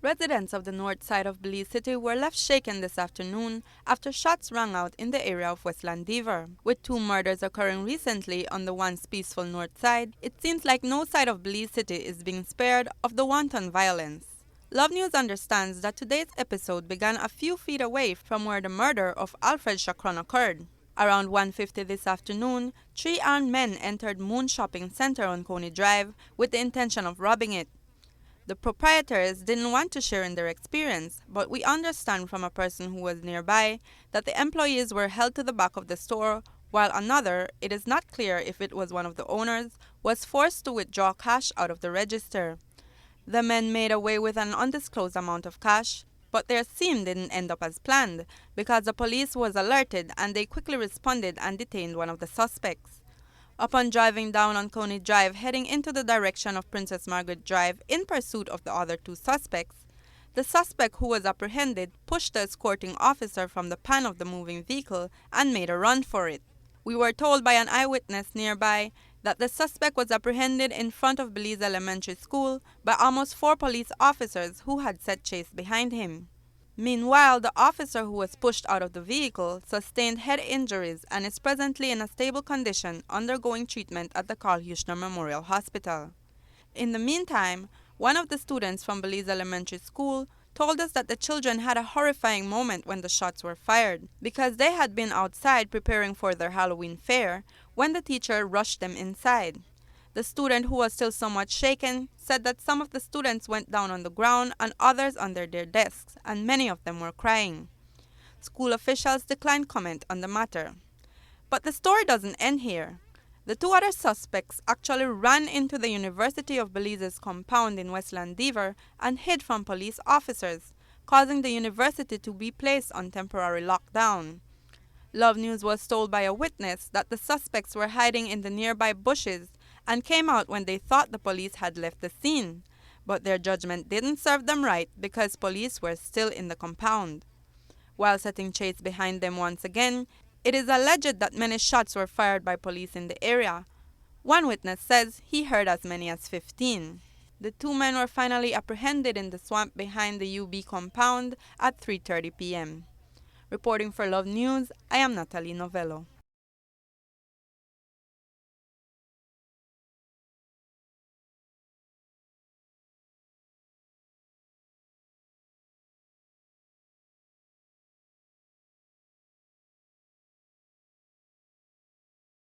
Residents of the north side of Belize City were left shaken this afternoon after shots rang out in the area of West Landiver. With two murders occurring recently on the once peaceful north side, it seems like no side of Belize City is being spared of the wanton violence. Love News understands that today's episode began a few feet away from where the murder of Alfred Chacron occurred. Around 1:50 this afternoon, three armed men entered Moon Shopping Center on Coney Drive with the intention of robbing it. The proprietors didn't want to share in their experience, but we understand from a person who was nearby that the employees were held to the back of the store while another, it is not clear if it was one of the owners, was forced to withdraw cash out of the register. The men made away with an undisclosed amount of cash, but their scene didn't end up as planned because the police was alerted and they quickly responded and detained one of the suspects. Upon driving down on Coney Drive heading into the direction of Princess Margaret Drive in pursuit of the other two suspects, the suspect who was apprehended pushed the escorting officer from the pan of the moving vehicle and made a run for it. We were told by an eyewitness nearby that the suspect was apprehended in front of Belize Elementary School by almost 4 police officers who had set chase behind him. Meanwhile, the officer who was pushed out of the vehicle sustained head injuries and is presently in a stable condition undergoing treatment at the Carl Huchner Memorial Hospital. In the meantime, one of the students from Belize Elementary School told us that the children had a horrifying moment when the shots were fired because they had been outside preparing for their Halloween fair when the teacher rushed them inside. The student, who was still somewhat shaken, said that some of the students went down on the ground and others under their desks, and many of them were crying. School officials declined comment on the matter. But the story doesn't end here. The two other suspects actually ran into the University of Belize's compound in West Landiver and hid from police officers, causing the university to be placed on temporary lockdown. Love News was told by a witness that the suspects were hiding in the nearby bushes and came out when they thought the police had left the scene, but their judgment didn't serve them right because police were still in the compound. While setting chase behind them once again, it is alleged that many shots were fired by police in the area. One witness says he heard as many as 15. The two men were finally apprehended in the swamp behind the UB compound at 3:30 p.m. Reporting for Love News, I am Natalie Novello.